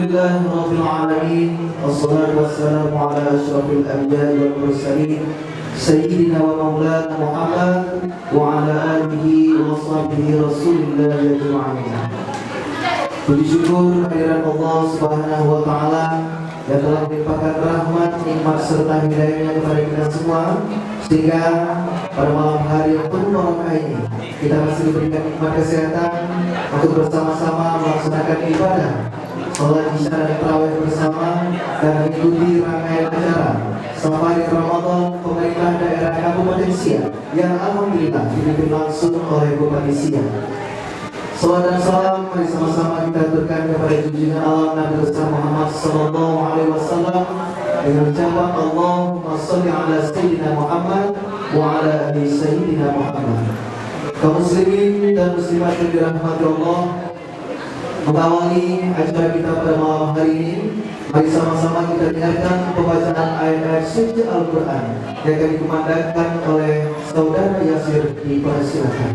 Alhamdulillah Rabbil Alamin. Wassalatu wassalamu ala ashrafil anbiya'i wal mursalin Sayyidina wa maulana Muhammad wa ala alihi wa sahbihi Rasulillah ajma'in. Puji syukur kehadiran Allah Subhanahu wa taala yang telah melimpahkan rahmat, nikmat serta hidayahnya kepada kita semua, sehingga pada malam hari yang penuh barakah ini kita masih diberikan nikmat kesehatan untuk bersama-sama melaksanakan ibadah sholat isya dan tarawih bersama dan mengikuti rangkaian acara Safari Ramadan pemerintah daerah Kabupaten Siak yang alhamdulillah dipimpin langsung oleh Bupati Siak. Salawat dan salam mari sama-sama kita aturkan kepada junjungan Allah Nabi besar Muhammad sallallahu alaihi wasallam dengan ucapan Allahumma shalli ala sayyidina Muhammad wa ala ali sayyidina Muhammad. Kaum muslimin dan muslimat yang dirahmati Allah, mengawali acara kita pada malam hari ini, mari sama-sama kita dengarkan pembacaan ayat-ayat suci Al-Quran yang akan dikumandangkan oleh Saudara Yasir. Dipersilakan.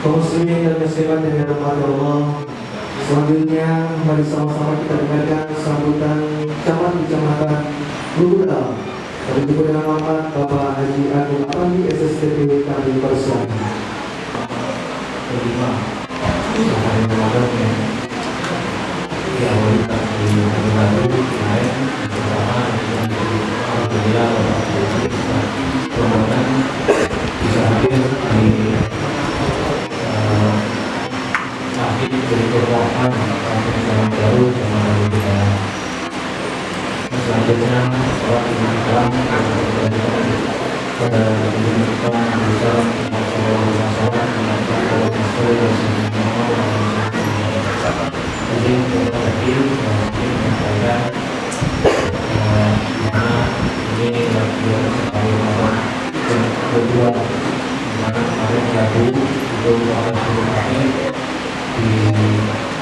Kaum muslimin dan muslimat yang dirahmati Allah, selanjutnya mari sama-sama kita dengarkan sambutan camat kecamatan Lubudal yang disebut dengan nama Bapak Haji Agung Apandi SSTP kami Persang. Kelima, hari Ramadan yang diawali di hari lalu kemarin bersama Alhamdulillah Ramadan bisa hadir di masjid berikut Rahman Kampung Jalan Baru Jalan Baru. Selanjutnya sholat imam kalam pada Jumat besar masalah mengajar kalau masuk dan jadi terakhir mungkin saya mana ini lagi Ramadan yang kedua mana kemarin Rabu itu ada kami di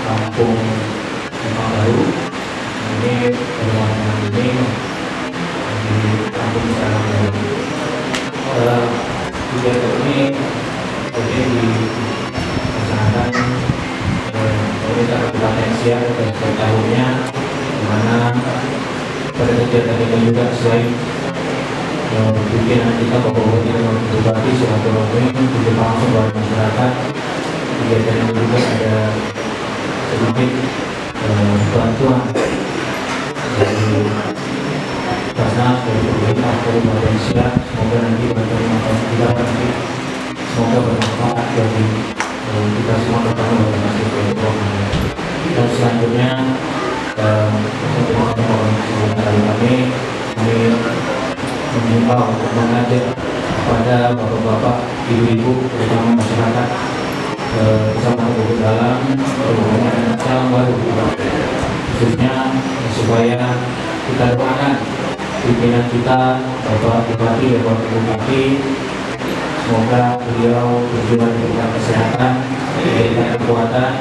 Kampung Jalan Baru permohonan ini di kampung Salam Baru. Kegiatan ini dilaksanakan pemerintah Kabupaten Siak setiap tahunnya, di mana pada kegiatan ini juga selain pimpinan kita Bapak-Bapak yang berbagi silaturahmi untuk langsung kepada masyarakat, kegiatan ini juga ada sedikit bantuan dari Basnas, dari pemerintah Kabupaten Siak. Semoga nanti bantuan kita nanti semoga bermanfaat bagi kita semua terutama bagi masyarakat. Dan selanjutnya untuk kami mengimbau untuk mengajak kepada bapak-bapak, ibu-ibu, terutama masyarakat bersama Ibu dalam perhubungan Salam Baru, khususnya supaya kita doakan pimpinan kita, Bapak Bupati, Bapak Bupati, semoga beliau berjuang tentang kesehatan, diberikan kekuatan,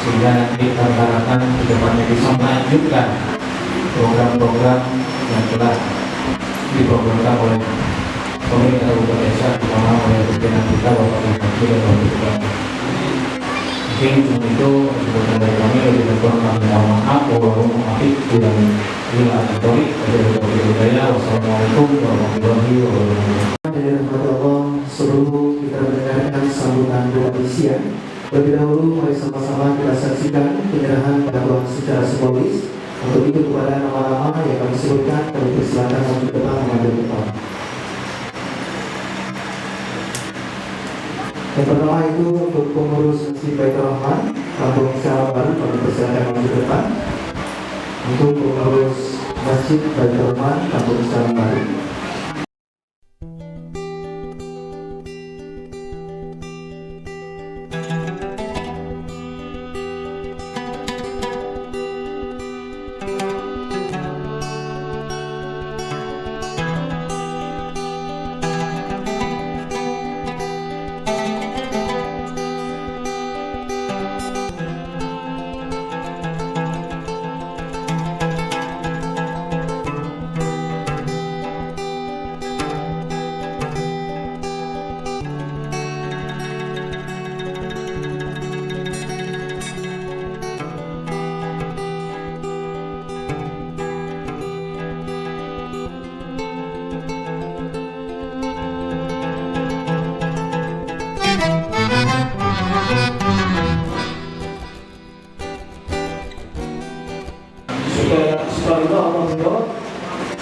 sehingga nanti kita harapkan ke depannya bisa melanjutkan program-program yang telah diprogramkan oleh pemerintah Kabupaten Siak, terutama oleh pimpinan kita Bapak Bupati dan Bapak Bupati. Mungkin untuk itu sebutan dari kami lebih kurang kami mohon maaf. Wassalamualaikum warahmatullahi wabarakatuh. Dari rahmat Allah, sebelum kita mendengarkan sambutan doa siang, lebih dahulu mari sama-sama kita saksikan penyerahan bantuan secara simbolis. Untuk itu kepada nama-nama yang kami sebutkan, kami persilakan untuk depan mengambil depan. Yang pertama itu untuk pengurus Masjid Baitur Rahman Kampung Salam Baru, kami persilakan mengambil depan. Untuk pengurus Masjid Baitur Rahman Kampung Salam Baru.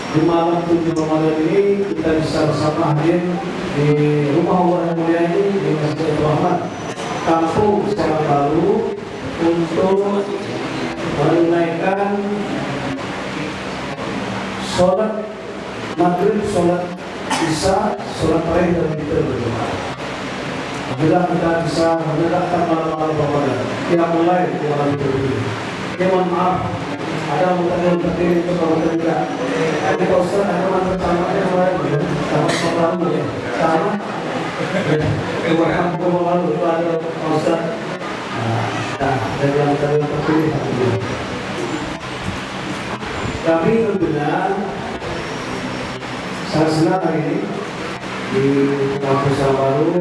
Di malam 7 Ramadan ini kita bisa bersama hadir di rumah Allah yang mulia ini di Masjid Rahman Kampung Salam Baru untuk menunaikan sholat maghrib, sholat isya, sholat tarawih dan witir berjamaah. Bila kita bisa menegakkan malam-malam Ramadan, kita mulai di malam ini. Mohon maaf, ada yang berdiri untuk kalau tidak. Ada Pak Ustaz, ada mantan samanya sama lalu ya, sama. Kampung lalu itu ada Pak Ustaz. Nah, dari yang terpilih kami tentunya sangat senang hari ini di Kampung Salam Baru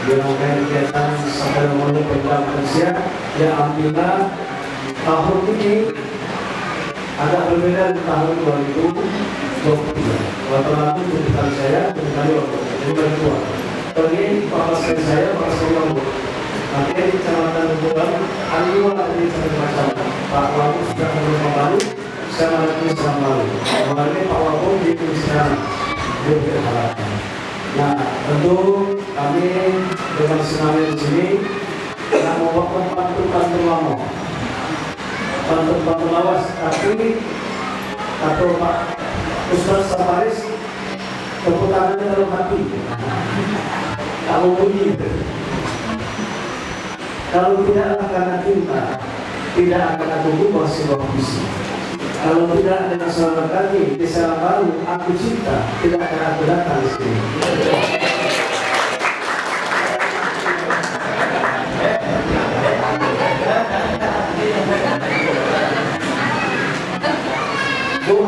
di rangkaian kegiatan sampai nomornya Pemda Malaysia yang alhamdulillah tahun ini agak berbeda di tahun 2023. Waktu lalu tuntutan saya, tuntutan waktu tua. Kali ini Bapak saya, Bapak saya Lombok. Nanti di Kecamatan Lombok, ada dua lagi satu macam. Pak Wabu sudah menurut lalu, saya melalui Salam Baru. Kemarin Pak Wabu di sekarang, dia berharapkan. Nah, tentu kami dengan senangnya di sini tidak membawa bantu lama. Bantu lawas, tapi atau Pak Ustaz Safaris keputangannya dalam hati, tak bunyi. Kalau tidak karena cinta, tidak akan aku ubah sebuah visi. Kalau tidak dengan selamat kami di Salam Baru, aku cinta, tidak akan aku datang di sini.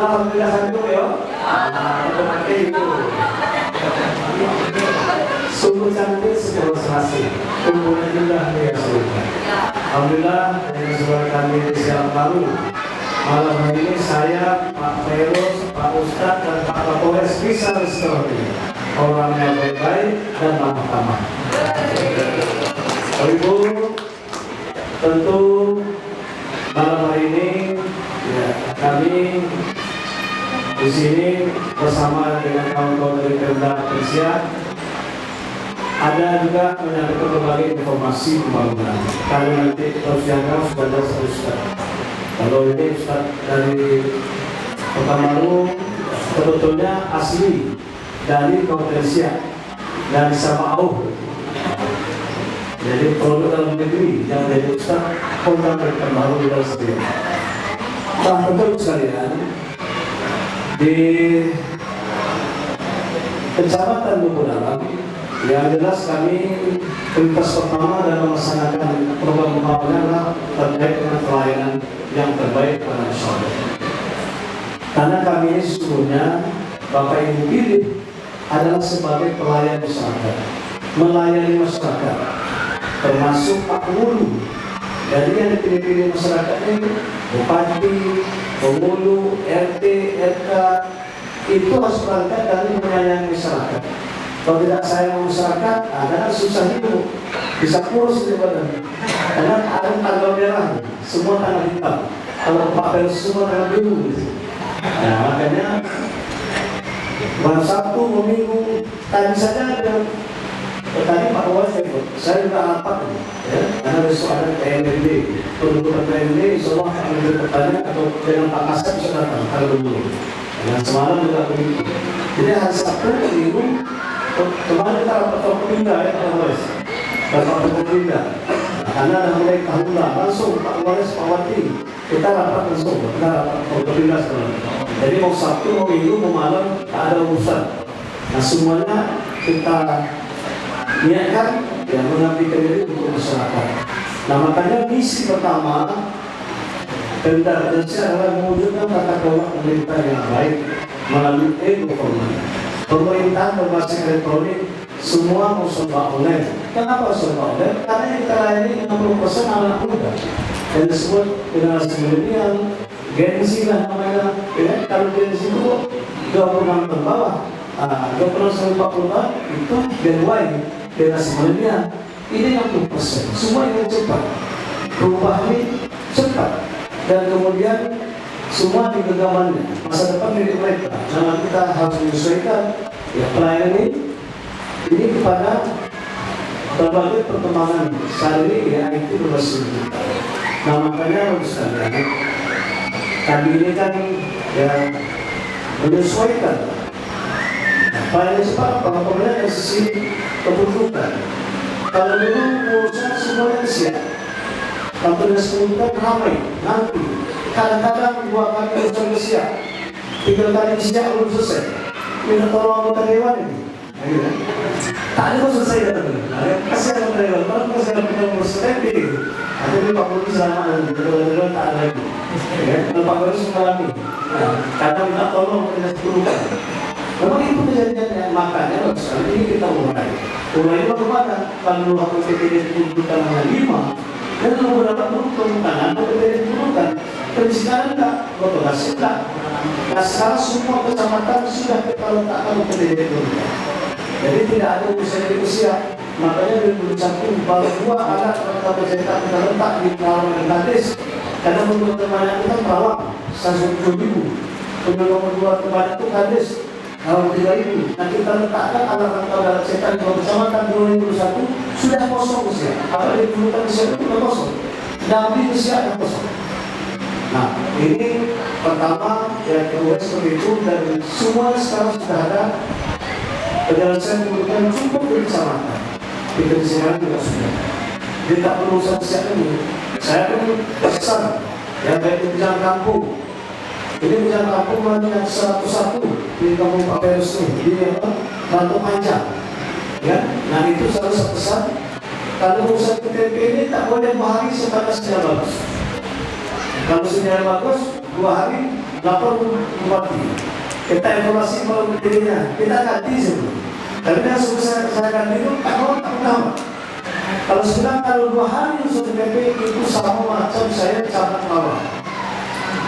alhamdulillah satu ya. Otomatis itu. Sungguh cantik sebuah serasi. Alhamdulillah ya Sultan. Alhamdulillah dengan saudara kami di Siang Baru. Malam hari ini saya, Pak Feros, Pak Ustadz, dan Pak Kapolres bisa restoratif. Orangnya baik-baik dan ramah-tamah. Ibu, tentu malam hari ini ya, kami di sini bersama dengan kawan-kawan dari Pemda Persia ada juga menyampaikan berbagai informasi pembangunan. Kalau nanti terus jaga sudah ada Ustaz. Kalau ini Ustaz dari Kota Malu sebetulnya asli dari Persia, dari Sabau. Jadi produk dalam negeri yang dari Ustaz Kota Malu di dalam sendiri. Nah, betul sekalian di Kecamatan Lubuk Dalam yang jelas kami prioritas pertama dalam melaksanakan program pembangunan terkait dengan pelayanan yang terbaik pada masyarakat. Karena kami ini sesungguhnya Bapak Ibu pilih adalah sebagai pelayan masyarakat, melayani masyarakat, termasuk Pak Hulu. Jadi yang dipilih-pilih masyarakat ini Bupati, Penghulu, RT, RK itu harus berangkat dari menyayangi masyarakat. Kalau tidak sayang masyarakat, ada susah hidup, bisa kurus di badan. Karena ada tanggal merah, semua tanggal hitam. Kalau Pak Feros semua tanggal biru. Nah, makanya Sabtu, Minggu, tadi saja ada. Tadi Pak Wali saya juga rapat ya, karena besok ada PMD, penduduk PMD, insya Allah akan bertanya atau dengan Pak Kasat bisa datang kalau dulu. Dan semalam juga begitu. Jadi hari Sabtu, Minggu, kemarin kita rapat Forkopimda ya Pak Wali, rapat Forkopimda. Karena ada mulai tahun langsung Pak Wali, Pak Wati, kita rapat langsung, kita rapat Forkopimda sekarang. Jadi mau Sabtu, mau Minggu, mau malam, tak ada urusan. Nah semuanya kita niatkan ya mengabdikan diri untuk masyarakat. Nah makanya misi pertama Pemda Persia adalah mewujudkan tata kelola pemerintah yang baik melalui e-government. Pemerintahan berbasis elektronik semua mau serba online. Kenapa serba online? Karena yang kita layani 60% anak muda yang disebut generasi milenial, Gen Z lah namanya. Ya, kalau Gen Z itu 26 ke bawah, 26 sampai 40 tahun itu Gen Y. Generasi milenial ini 60%, semua yang cepat, perubahan ini cepat, dan kemudian semua di genggamannya masa depan milik mereka. Nah kita harus menyesuaikan ya pelayanan ini kepada berbagai perkembangan saat ini ya itu berbasis digital. Nah makanya harus sekalian tadi ini kan ya menyesuaikan. Paling cepat apabila dari sisi kebutuhan. Kalau dulu urusan semuanya siap, kalau dari kebutuhan ramai. Nanti kadang-kadang 2 kali urusan siap, 3 kali siap belum selesai. Minta tolong anggota dewan ini. Tak ada kok selesai datang. Kasih anggota dewan, kalau kasih anggota dewan selesai ini. Ada 50 selama nanti, kalau tak ada lagi. Kalau Pak Feros mengalami, kadang minta tolong dengan kebutuhan. Memang itu kejadian yang makanya sekarang ini kita mulai bagaimana kalau waktu PTD ditunjukkan hanya 5 dan beberapa peruntungan atau PTD diturunkan dan sekarang enggak, berhasil enggak. Nah sekarang semua kecamatan sudah kita letakkan PTD diturunkan. Jadi tidak ada usaha di usia. Makanya dari 2001 baru 2 anak kita bercerita kita letak di Perawang dan Kades. Karena menurut teman kita Perawang 170.000. Kemudian nomor 2 teman itu Kades. Kalau 3.000, nah kita letakkan alat dalam setan di kecamatan 2021 sudah kosong usia. Kalau diperlukan usia itu sudah kosong. Nabi usia yang kosong. Nah ini pertama yang kedua seperti itu dan semua sekarang sudah ada penyelesaian kebutuhan cukup di kecamatan. Di kecamatan juga sudah. Jadi tak perlu usaha ini. Saya pun pesan yang baik di jalan kampung. Ini jalan kampung yang 101 di kampung Pak Feros ini, di Batu Panjang. Ya, nah itu satu pesan. Kalau usaha PTP ini tak boleh bahari sebatas sinyal bagus. Kalau sinyal bagus, 2 hari lapor bupati. Kita evaluasi kalau dirinya, kita ganti sebelum. Tapi yang sudah saya ganti itu tak tahu. Kalau sudah kalau 2 hari sudah PP itu sama macam saya catat bawah.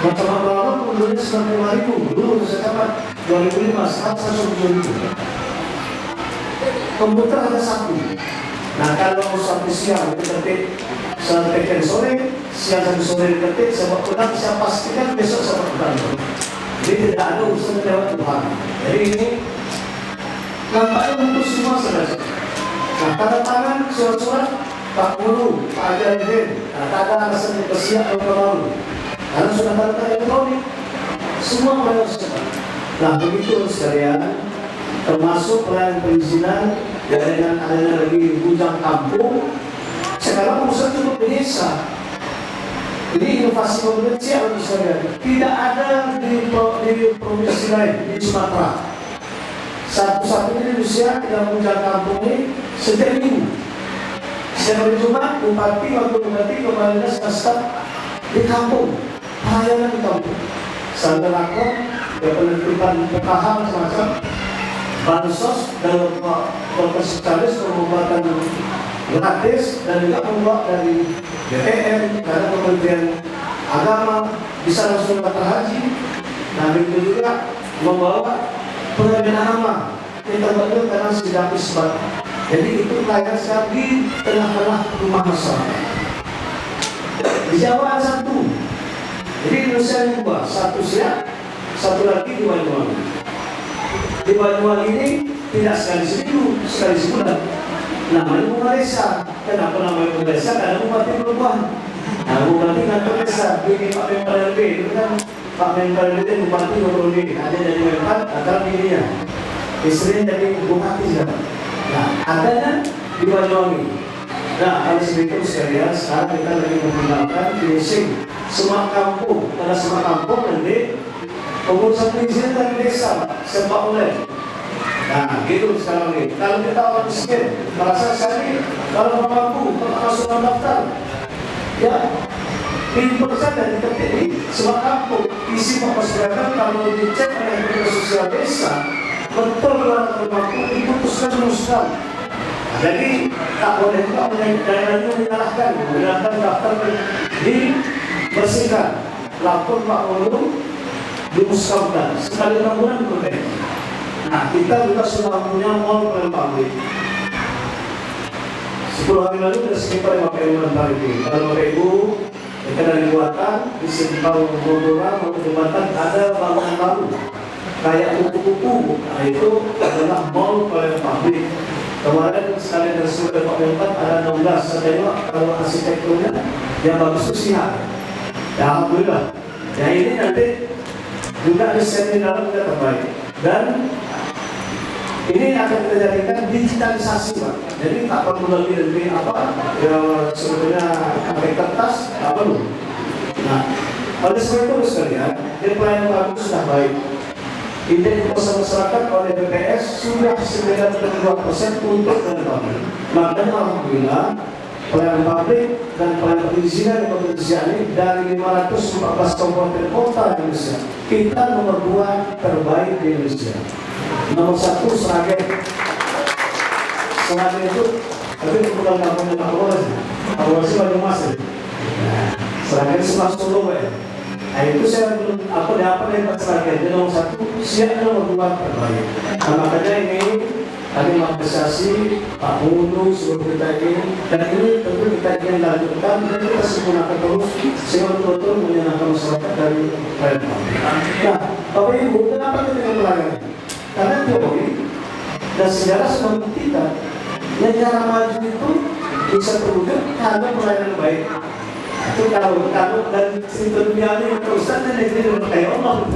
Macam bawah menurutnya 95.000. Dulu saya catat 2005 110.000. Komputer ada 1. Nah kalau sampai siang diketik sampai sore, siang sampai sore diketik, sebab petang saya pastikan besok sampai petang. Jadi tidak ada urusan lewat Tuhan. Jadi ini nampaknya untuk semua saudara. Nah tanda tangan surat-surat Pak Guru, Pak Ajarin, nah tak ada alasan bersiap atau terlalu. Karena sudah tanda tangan elektronik, semua pelayanan cepat. Nah begitu sekalian, termasuk pelayanan perizinan dengan adanya lagi bujang kampung. Sekarang urusan cukup di desa. Jadi inovasi potensial misalnya tidak ada di provinsi lain di Sumatera. Satu-satunya di Indonesia yang bujang kampung ini setiap minggu. Setiap hari Jumat, bupati waktu bupati kepala dinas staf di kampung, pelayanan di kampung. Sambil lakon, penertiban pekahal semacam bansos dan Bapak Spesialis pengobatan gratis dan juga membawa dari DPR karena Kementerian Agama bisa langsung daftar haji. Nah itu juga membawa pengambilan nama kita betul karena sudah isbat. Jadi itu pelayanan sekarang di tengah-tengah rumah masyarakat. Di Jawa ada 1. Jadi Indonesia yang 2, 1 siap, 1 lagi di Banyuwangi. Di Banyuwangi ini tidak sekali seminggu, sekali sebulan. Namanya Bupati Desa. Kenapa namanya Bupati Desa? Karena Bupati Perubahan. Nah, Bupati Kantor Desa, ini Pak Member LB, itu kan Pak Member LB itu Bupati Gubernur ada dari Member, antara dirinya. Istrinya jadi Bupati juga. Nah, adanya di Banyuwangi. Nah, oleh sebab itu sekalian, sekarang kita lagi menggunakan finishing semua kampung, karena semua kampung nanti pengurusan perizinan dari desa, serba oleh. Nah, gitu sekarang ini. Kalau kita orang miskin, merasa sekali kalau mampu, masuk dalam daftar, ya, 5% dari diketik di semua kampung. Isi masyarakat kalau dicek oleh Kementerian Sosial Desa, betul kalau mampu diputuskan sekali. Jadi tak boleh juga menyalahkan daftar dibersihkan, lapor Pak Guru dimusnahkan sekali 6 bulan berbeda. Nah, kita juga sudah punya mall pelayanan publik. 10 hari lalu kita sekitar 5 hari. Kalau Ibu kita dari buatan di Simpang Bogora maupun jembatan ada bangunan baru kayak kupu-kupu. Nah, itu adalah mall pelayanan publik. Kemarin sekali dari Pak Menpan ada 16. Saya tengok kalau arsitekturnya yang bagus itu siap. Ya alhamdulillah. Ya ini nanti juga desain di dalam kita terbaik. Dan ini akan kita jadikan digitalisasi, Pak. Jadi tak perlu lebih apa ya sebetulnya pakai kertas tak perlu. Nah, oleh sebab itu sekalian, pelayanan bagus sudah baik. Indeks kepuasan masyarakat oleh BPS sudah 92% untuk pelayanan publik. Makanya alhamdulillah pelayanan publik dan pelayanan perizinan di Indonesia ini dari 514 kabupaten kota di Indonesia, kita nomor 2 terbaik di Indonesia. Nomor 1 Sragen. Sragen itu tapi bukan kampungnya Pak Kapolres. Kapolres Banyumas. Sragen sebelah Solo ya. Nah itu saya belum dapat dari Pak Sragen. Jadi nomor 1 siap, nomor 2 terbaik. Nah makanya ini kami mengapresiasi Pak Guru seluruh kita ini, dan ini tentu kita ingin lanjutkan dan kita sempurnakan terus sehingga betul-betul menyenangkan masyarakat dari pelayanan. Nah Bapak Ibu, kenapa kita ingin pelayanan? Karena teori dan sejarah sudah membuktikan negara maju itu bisa terwujud karena pelayanan baik. Itu kalau dan cerita dunia ini teruskan dan negeri kayak Allah.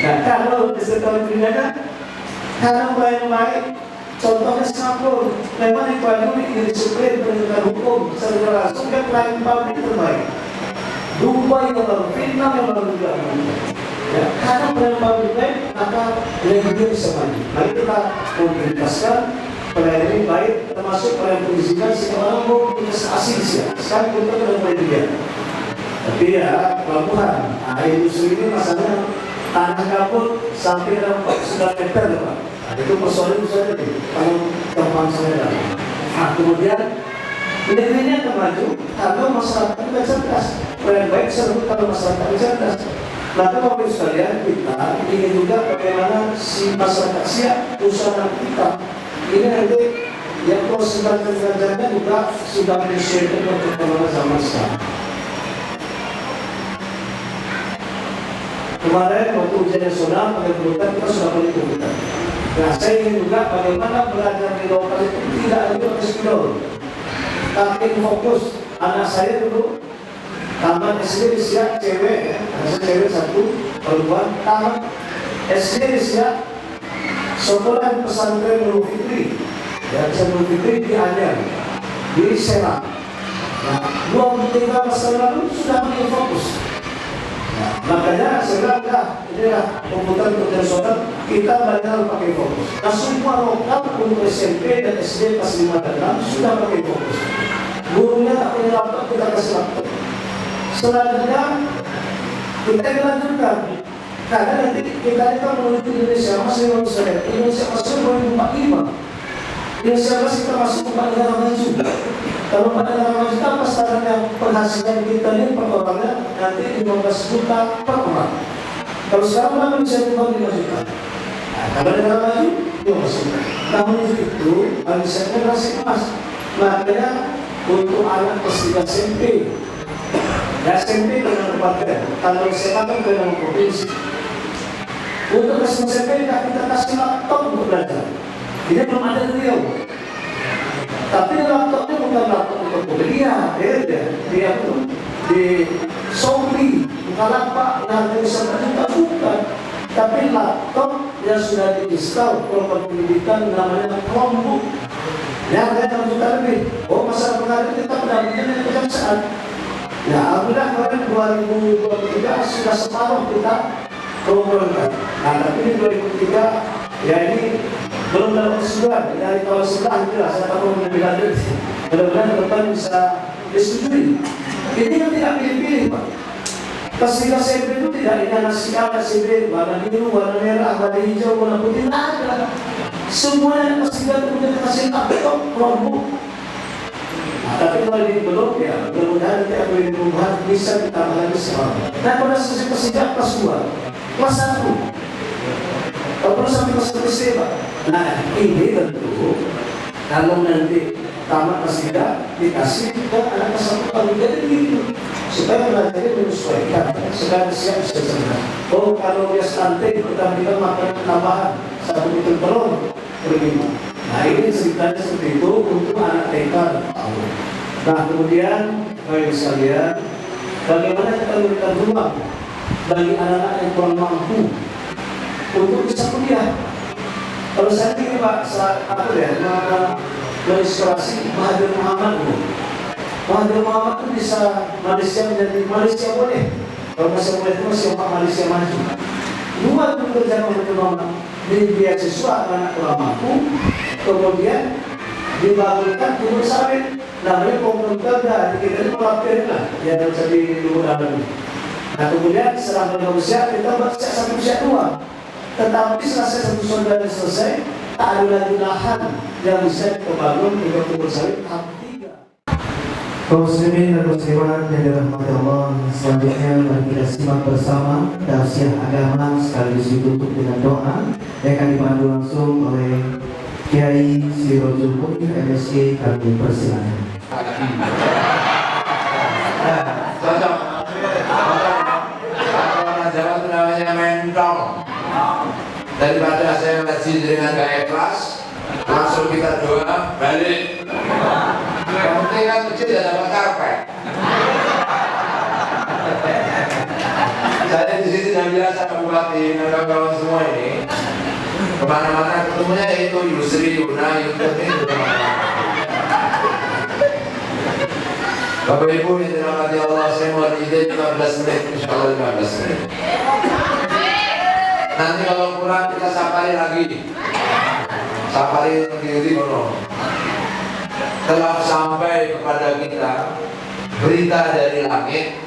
Nah kalau di sektor dunia karena pelayanan baik, contohnya Singapura, memang di Bandung disiplin penegakan hukum secara langsung dan pelayanan publik terbaik. Dubai yang baru, Vietnam yang baru juga. Ya, karena pelayanan publik baik, maka negeri bisa maju. Mari kita memprioritaskan pelayanan ini baik, termasuk pelayanan perizinan. Sekarang mau investasi siap. Sekarang kita dengan pelayanan. Tapi ya pelabuhan, nah industri ini masalahnya tanah kapur sampai 9 meter ya Pak. Nah, itu persoalan saja nih, kalau gampang saya. Nah kemudian negerinya akan maju kalau masyarakat tidak cerdas. Yang baik seru kalau masyarakat cerdas. Maka Bapak Ibu sekalian, kita ingin juga bagaimana si masyarakat siap usaha kita. Ini nanti yang proses belajarnya juga sudah menyesuaikan dengan perkembangan zaman sekarang. Kemarin waktu ujian nasional pada komputer kita sudah beli komputer. Nah saya ingin juga bagaimana belajar di lokal itu tidak lagi pakai spidol, tapi fokus. Anak saya dulu taman SD di Siak cewek ya, anak cewek 1, perempuan. Taman SD di Siak sekolah pesantren Nurul Fitri, ya pesantren Fitri di Anyar, di Serang. Nah 2-3 tahun lalu sudah mulai fokus. Nah, makanya saya bilang, inilah komputer untuk nasional kita belajar pakai fokus. Nah semua lokal untuk SMP dan SD kelas 5 dan 6 sudah pakai fokus. Gurunya tak punya laptop, kita kasih laptop. Selanjutnya kita lanjutkan. Karena nanti kita menuju Indonesia masih belum selesai. Indonesia masih 2045. Indonesia masih kita masuk 4 negara maju. Kalau 4 negara maju kita pasarannya penghasilan kita ini per orangnya nanti 15 juta per orang. Kalau sekarang kita bisa 5 juta. Nah, kalau negara maju 15 juta. Namun itu bisa generasi emas. Makanya untuk anak kelas 3 SMP, ya SMP dengan kabupaten, kalau SMA kan dengan provinsi. Untuk kelas SMP kita kasih laptop untuk belajar. Ini belum ada di Riau. Tapi laptopnya bukan laptop untuk kuliah, dia pun di Shopee, bukan laptop yang bisa berjuta, bukan. Tapi laptop yang sudah diinstal program pendidikan namanya Chromebook. Yang harganya 6 juta lebih. Oh masalah pengaruh kita pendampingan yang kejaksaan. Ya alhamdulillah kemarin 2023 sudah separuh kita programkan. Nah tapi ini 2003 ya ini belum dapat keseluruhan. Dari tahun setelah itulah saya tahu lebih lanjut. Mudah-mudahan ke depan bisa disetujui. Ini kan tidak pilih-pilih Pak. Kelas 3 SMP itu tidak ini anak sikap SMP warna biru, warna merah, warna hijau, warna putih, tidak ada. Semuanya kelas 3 itu punya kasih laptop, Chromebook. Nah, tapi kalau ini belum ya, mudah-mudahan nanti aku ini perubahan bisa ditambah lagi sekarang. Nah pada sesi kelas 3, kelas 2, kelas 1. Kalau perlu sampai kelas 1 SD Pak. Nah ini tentu kalau nanti tamat kelas 3 dikasih ke anak kelas 1 kalau jadi begitu. Supaya belajarnya menyesuaikan, sekarang siap bisa cerdas. Oh kalau dia stunting, kita berikan makanan tambahan 1 liter telur per minggu. Nah ini ceritanya seperti itu untuk anak TK dan PAUD. Nah kemudian baik sekalian, bagaimana kita memberikan ruang bagi anak-anak yang kurang mampu untuk bisa kuliah. Kalau saya ini Pak, apa ya, menginspirasi Mahathir Muhammad itu. Mahathir Muhammad itu bisa Malaysia menjadi Malaysia boleh. Kalau Malaysia boleh itu masih Malaysia maju. Dua itu kerja Mahathir Muhammad di beasiswa anak kurang mampu, kemudian dibangunkan kubur sawit. Namanya pemerintah dah kita ini pelapir lah, yang jadi dulu dalam. Nah kemudian setelah berusia kita buat satu usia 2. Tetapi selesai satu saudara selesai, tak ada lagi lahan yang bisa kita bangun untuk kubur sawit tahap 3. Kaum muslimin dan muslimat yang dirahmati Allah, selanjutnya mari kita simak bersama tausiah agama sekaligus ditutup dengan doa yang akan dipandu langsung oleh Kiai Sirojul Mukmin MSc. Kami persilakan. Cocok. Orang Jawa itu namanya mentong. Daripada saya ngaji dengan gak ikhlas, langsung kita doa balik. Yang penting kan masjid ada dapat karpet. Saya di sini sudah biasa Bupati dan kawan-kawan semua ini. Kemana-mana ketemunya itu Yusri, Yuna, Yunus ini kemana-mana. Bapak Ibu yang dirahmati Allah, saya mau ide 15 menit, insya Allah 15 menit. Nanti kalau kurang kita safari lagi. Safari diri kono. Telah sampai kepada kita berita dari langit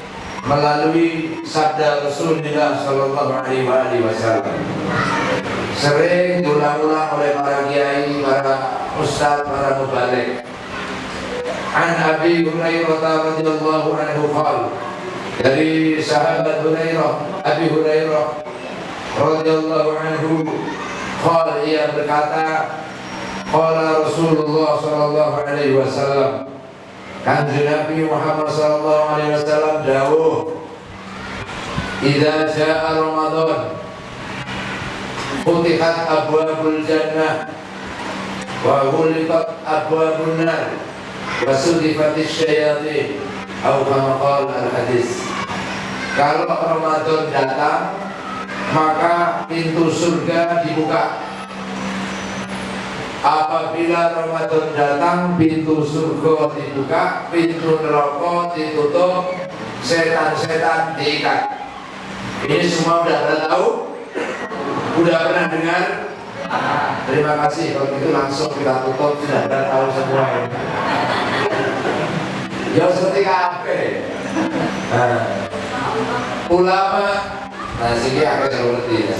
melalui sabda Rasulullah Sallallahu Alaihi Wasallam. Sering diulang-ulang oleh para kiai, para ustadz, para mubaligh. An Abi Hurairah radhiyallahu anhu qala, dari sahabat Hurairah, Abi Hurairah radhiyallahu anhu qala, ia berkata, qala Rasulullah sallallahu alaihi wasallam, Kanjeng Nabi Muhammad sallallahu alaihi wasallam dawuh, idza jaa Ramadan futihat abwabul jannah wa ghuliqat abwabun nar wa sudifatish syayatin, atau kama qala al-hadis. Kalau Ramadan datang, maka pintu surga dibuka. Apabila Ramadan datang, pintu surga dibuka, pintu neraka ditutup, setan-setan diikat. Ini semua udah pernah tahu? Udah pernah dengar? Terima kasih, kalau gitu langsung kita tutup, sudah pernah tahu semua ini. Ya seperti kafe. Ulama, nah sini aku ngerti.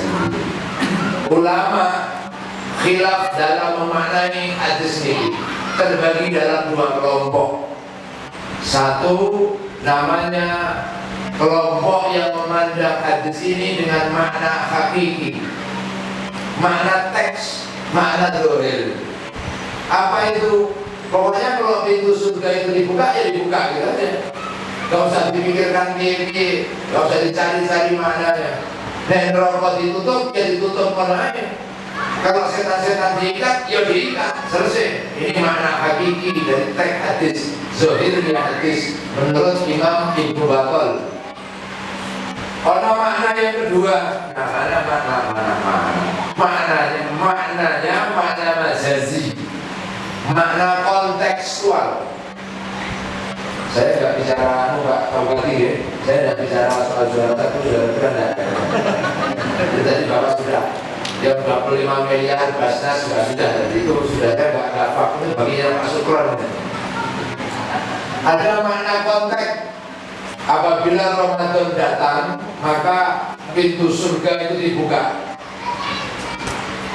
Ulama khilaf dalam memaknai hadis ini terbagi dalam dua kelompok. Satu namanya kelompok yang memandang hadis ini dengan makna hakiki, makna teks, makna dohir. Apa itu? Pokoknya kalau pintu surga itu dibuka, ya dibuka gitu aja. Gak usah dipikirkan piye-piye, gak usah dicari-cari maknanya. Dan neraka ditutup, ya ditutup maknanya. Kalau setan-setan diikat, ya diikat, selesai. Ini makna hakiki dari teks hadis, zahirnya hadis menurut Imam Ibnu Battal. Ono makna yang kedua, maknanya makna majazi, makna kontekstual. Saya nggak bicara nggak tahu lagi ya. Saya nggak bicara soal jualan satu, jualan dua nggak. Tadi bapak sudah yang 25 miliar Basnas sudah jadi itu sudah saya nggak fakta itu bagian masuk Quran. Ada makna konteks. Apabila Ramadan datang, maka pintu surga itu dibuka.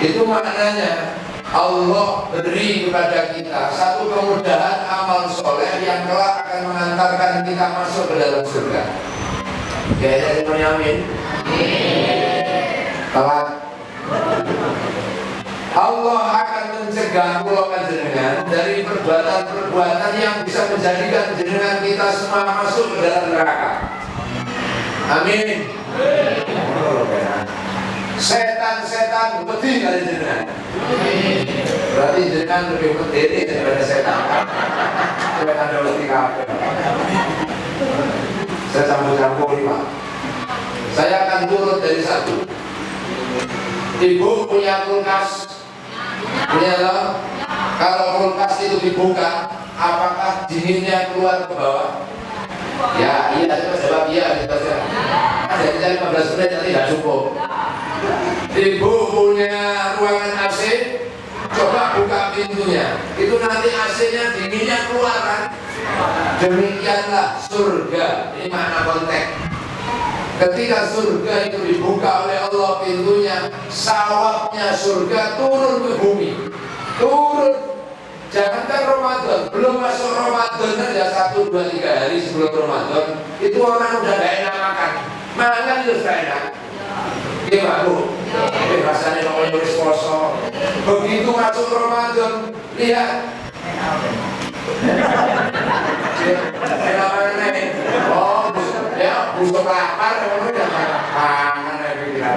Itu maknanya Allah beri kepada kita satu kemudahan amal soleh yang kelak akan mengantarkan kita masuk ke dalam surga. Kayaknya menyamin. Telat. Allah akan mencegah pulau panjenengan dari perbuatan-perbuatan yang bisa menjadikan jenengan kita semua masuk ke dalam neraka. Amin. Setan-setan wedi kali jenengan. Berarti jenengan lebih wedi daripada setan. Setan ada wedi kabeh. Saya campur-campur lima. Saya akan turut dari satu. Ibu punya kulkas. Punya loh. Kalau kulkas itu dibuka, apakah dinginnya keluar ke bawah? Ya, iya, jawab iya gitu saja. Jadi 15 menit nanti tidak cukup. Ibu punya ruangan AC, coba buka pintunya. Itu nanti AC-nya dinginnya keluar kan? Demikianlah surga. Ini makna konteks. Ketika surga itu dibuka oleh Allah pintunya, sawabnya surga turun ke bumi. Turun. Jangankan Ramadan, belum masuk Ramadan saja 1, 2, 3 hari sebelum Ramadan, itu orang udah gak enak makan. Makan itu sudah enak. Gimana Bu? Rasanya kalau nulis poso. Begitu masuk Ramadan, lihat. Oh, ya, busuk lapar, kamu udah makan pikiran.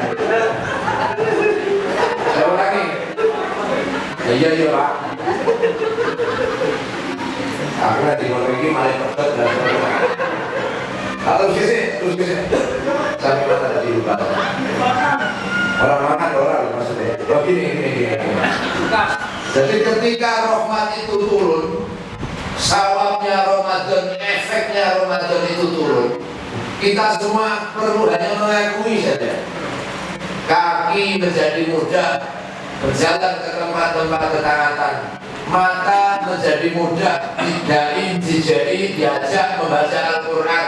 Saya ulangi. Iya Pak. Aku nanti ngomong ini malah percot dan terus sini. Sampai mana tadi lupa. Orang makan orang maksudnya. Oh gini. Jadi ketika rahmat itu turun, sawabnya Ramadan, efeknya Ramadan itu turun, kita semua perlu hanya mengakui saja. Kaki menjadi mudah berjalan ke tempat-tempat ketaatan, mata menjadi mudah dijai, diajak membaca Al-Quran,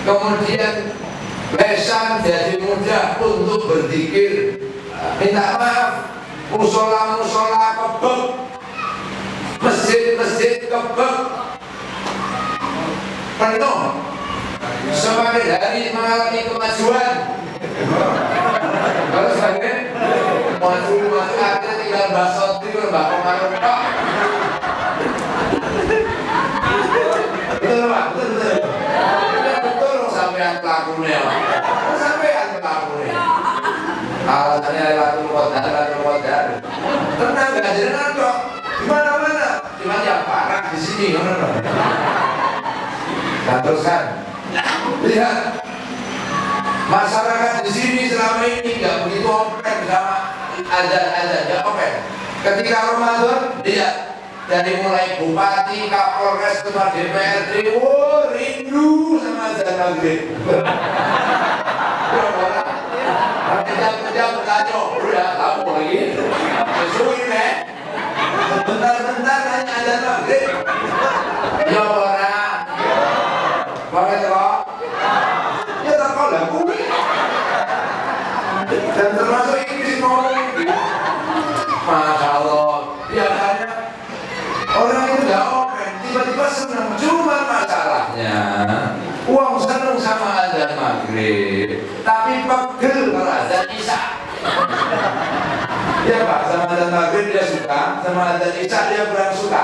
kemudian lesan jadi mudah untuk berzikir. Minta maaf, musola-musola kebek, masjid-masjid kebek, penuh. Semakin hari mengalami kemajuan. Kalau semakin maju akhirnya tinggal bakso itu Mbak Komarun Pak. Betul Pak, betul sampean pelakunya. Sampean pelakunya. Alasannya lalu modal. Tenang gak jenengan kok. Gimana? Cuma yang parah di sini, Nah teruskan. Lihat, masyarakat di sini selama ini nggak begitu open sama azan, nggak open. Ketika Ramadan, lihat dari mulai bupati, kapolres, ketua DPRD, rindu sama azan maghrib. Kejam bertanya, udah tahu lagi. Sesuai nih, bentar hanya azan maghrib. Ya orang, pakai terok. Ya terkau lagu. Dan termasuk Inggris ngomong. Masya Allah, biasanya orang itu nggak open, tiba-tiba senang. Cuma masalahnya, uang senang sama azan maghrib, tapi pegel kalau azan isya. Ya Pak, sama azan maghrib dia suka, sama azan isya dia kurang suka.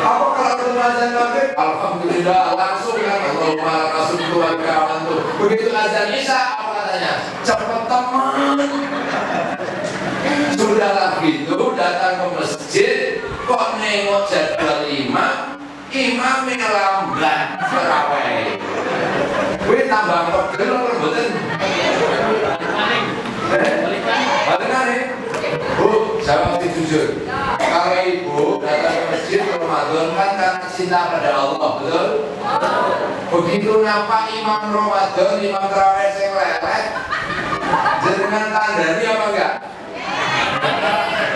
Apa kalau ketemu azan maghrib? Alhamdulillah langsung kan Allahumma rasul Tuhan kawan tuh. Begitu azan isya apa katanya? Cepet teman. Sudahlah gitu datang ke masjid kok nengok jadwal imamnya lambat terawih. Wih tambah pegel apa mboten? Bagaimana nih? Bu, saya masih jujur. Kalau ibu datang ke masjid Ramadan kan karena cinta pada Allah, betul? Begitu nampak imam Ramadan, imam terawih yang lelet, jenengan tandani apa enggak?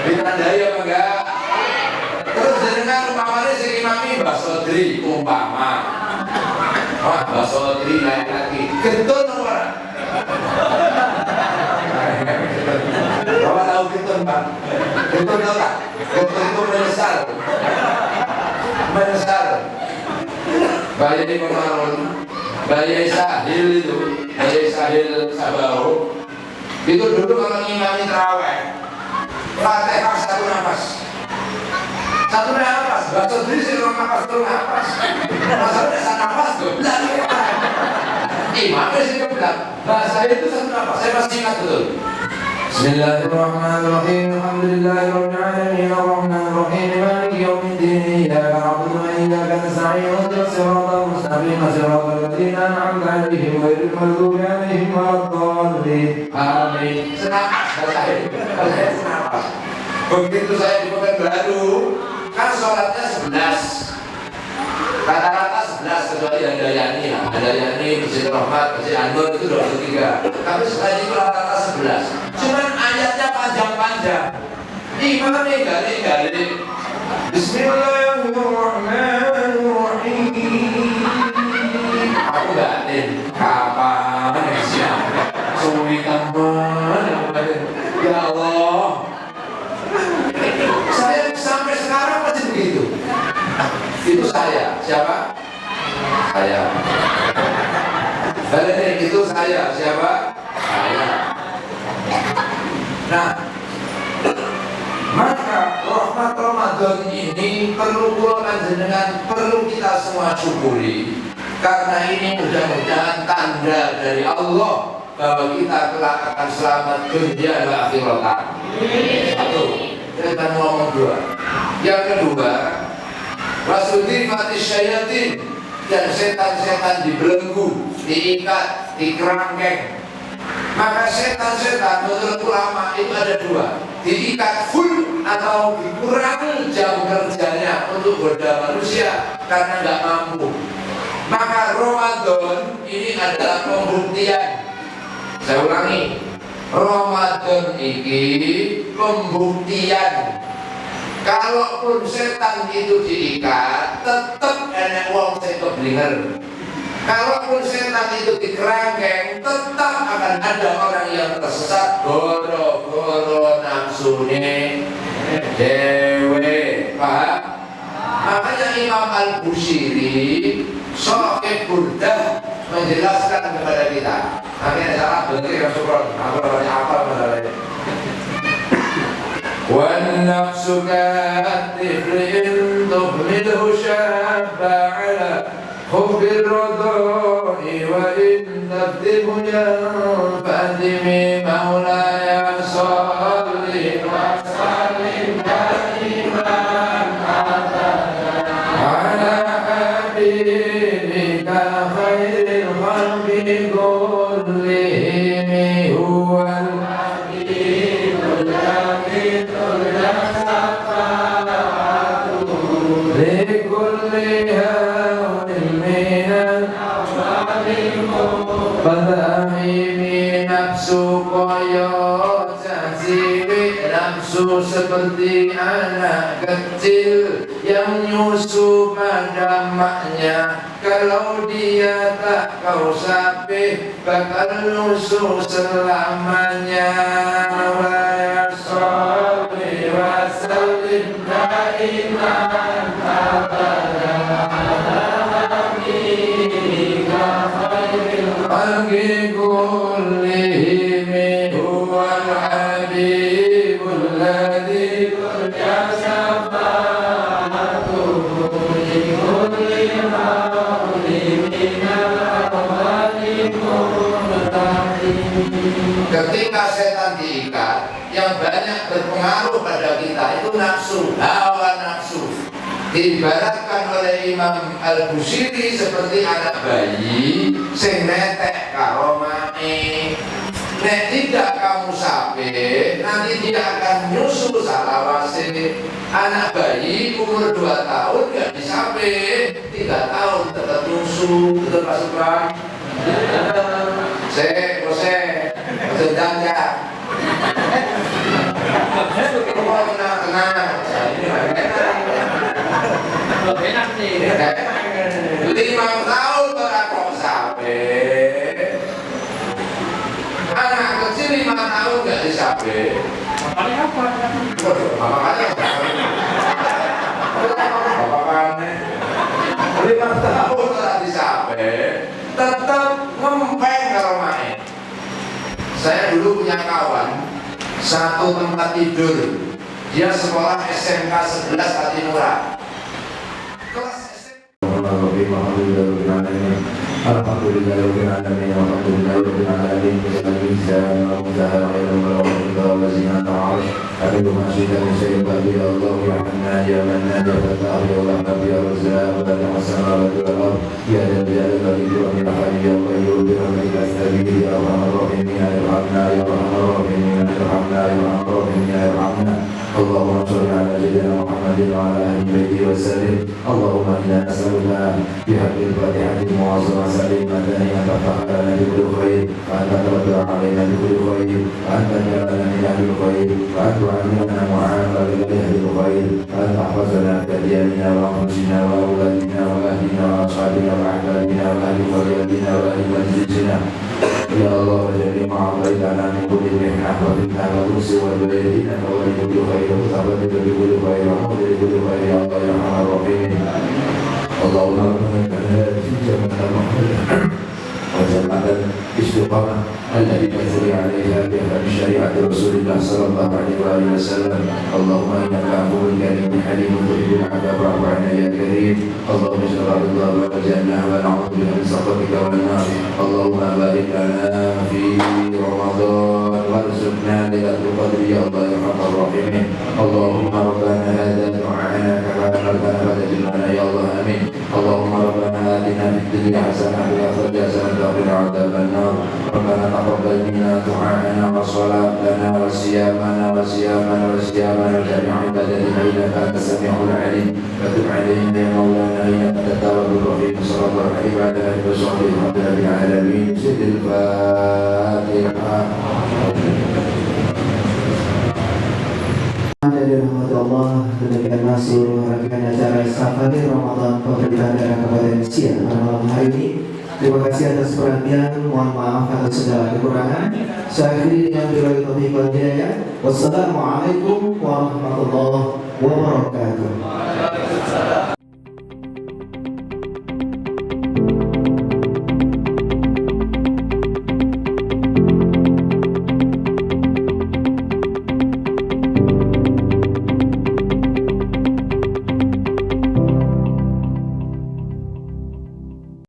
Ditandai apa enggak? Terus jenengan umpamanya si imami Mbak Sodri umpama. Wah, Mbak Sodri naik lagi. Gentun nomor. Bapak tahu gentun Pak? Gentun tahu tak? Gentun itu menyesal. Bayi Komarun, Bayi Sahil itu, Bayi Sahil Sabahu. Itu dulu kalau ngimami terawih, Fatihah satu nafas. Baca diri sih orang nafas terus nafas. Masalahnya satu nafas tuh. Imamnya sih kebelah. Bahasa itu satu nafas. Saya masih ingat betul. Bismillahirrahmanirrahim. Alhamdulillahirabbil alamin. Arrahmanirrahim. Maliki yaumiddin. Iyyaka na'budu wa iyyaka nasta'in. Ihdinas siratal mustaqim. Siratal ladzina an'amta 'alaihim ghairil maghdubi 'alaihim waladdallin. Amin. Senang. Begitu saya di Pekanbaru, kan sholatnya 11. Rata-rata 11 kecuali ada Yani, Masjid Rahmat, Masjid Anwar itu 23. Tapi setelah itu rata-rata 11. Cuman ayatnya panjang-panjang. Imamnya gali-gali. Bismillahirrahmanirrahim. Aku batin. Kapan siapa? Suwi kapan? Ya Allah. Saya sampai sekarang masih begitu. Itu saya. Siapa? Saya. Balik itu saya. Siapa? Saya. Nah, maka rahmat Ramadan ini perlu panjenengan, perlu kita semua syukuri. Karena ini mudah-mudahan tanda dari Allah bahwa kita kelak akan selamat dunia dan akhirat. Satu, kita ngomong dua. Yang kedua, wasudi mati syayatin, dan setan-setan dibelenggu, diikat, dikerangkeng. Maka setan-setan menurut ulama itu ada dua, diikat full atau dikurangi jam kerjanya untuk goda manusia karena nggak mampu. Maka Ramadan ini adalah pembuktian. Saya ulangi, Ramadan ini pembuktian. Kalaupun setan itu diikat, tetap enak wong sing keblinger. Kalaupun setan itu dikerangkeng, tetap akan ada orang yang tersesat goro-goro nafsune dewe. Paham? Makanya Imam Al-Busiri Sohib Burdah menjelaskan kepada kita. Akhirnya salah berarti yang syukur. Aku banyak apa masalahnya. Wan nafsu ka'tiflin tuhmilhu syabba ala khubir radai wa innabdimu yanfadimi maulaya salli wa sallim daiman abada ala habibika khairil khalqi kullihim huwal habibul hamidul safa'atuhu likulli hawlin minal Padahimi nafsu koyo jazibik nafsu seperti anak kecil yang nyusu pada maknya. Kalau dia tak kau sapih bakal nyusu selamanya. Wa sholli wa sallim daiman abada Algi kullihim huwal habibul ladzi turja syafa'atuhu li kulli hawlin minal awali muhtaqim. Ketika setan diikat, yang banyak berpengaruh pada kita itu nafsu, hawa nafsu. Diibaratkan oleh Imam Al-Busiri seperti anak bayi sing netek karo mae. Nek tidak kamu sape, nanti dia akan nyusu salawase. Anak bayi umur 2 tahun gak disape, 3 tahun tetap nyusu. Betul Pak Supran? Sedang ya. Tenang. 5 tahun berakok sampai anak kecil 5 tahun gak disape. Makanya apa? Makanya 5 tahun gak disape, tetap ngempeng karo main. Saya dulu punya kawan satu tempat tidur. Dia sekolah SMK 11 Patimura. Alhamdulillahirabbil alamin walhamdulillahirabbil alamin bismillahirrahmanirrahim wa sallallahu alaihi wa sallam Abidu masyidah Syekh Babi Allah ya Hanna ya Manna ya Fatah ya Wahab ya Razzaq wa ya Hasan wa ya ya Jalal wa ya Rahman ya Qayyum bi rahmatika astaghfir ya Arhamar Rahimin ya Rahman ya Arhamar Rahimin ya Rahman ya Arhamar Rahimin ya Rahman Allahumma shalli ala sayyidina Muhammadin wa ala alihi baitihi wa sallim Allahumma inna nas'aluka bi haqqil fatihati mu'azzama salim madani an tafa'ala bi kulli khair wa anta tawadda alaina bi kulli khair wa anta jalana min ahli khair wa anta وعلمنا معاملة لأهل الخير أن تحفظنا كدياننا وأنفسنا وأولادنا وأهلنا وأصحابنا وأحبابنا وأهل قريتنا وأهل مجلسنا يا الله وجل ما أعطيتنا من كل محنة وفتنة وتوسع والبلدين وولي كل خير وتقبل بكل خير ومولي بكل خير يا الله يا أرحم الراحمين اللهم ربنا في جميع المحمد وجمع الاستقامة التي تجري عليها بأهل شريعة رسول الله صلى الله عليه وآله وسلم اللهم إنك عفو كريم حليم تحب العفو فاعف عنا يا كريم اللهم اشرح الله وجعلنا ونعوذ بك من سخطك والنار اللهم بارك لنا في رمضان وارزقنا ليلة القدر يا الله يا أرحم الراحمين اللهم ربنا هذا دعاءنا كما أمرتنا فتجلنا يا الله آمين اللهم ربنا آتنا في الدنيا حسنة وفي الآخرة حسنة وقنا عذاب النار ربنا تقبل منا دعاءنا وصلاتنا وصيامنا وجميع عبادتنا إنك أنت السميع العليم وتب علينا يا مولانا إنك أنت التواب الرحيم صلى الله عليه وعلى آله وصحبه الحمد لله رب العالمين سيد الفاتحة Dari rahmat Allah, demikian masuk rangkaian acara Safari Ramadan pemerintah daerah Kabupaten Siak pada malam hari ini. Terima kasih atas perhatian. Mohon maaf atas segala kekurangan. Saya akhiri dengan billahi taufiq wal hidayah. Wassalamualaikum warahmatullahi wabarakatuh.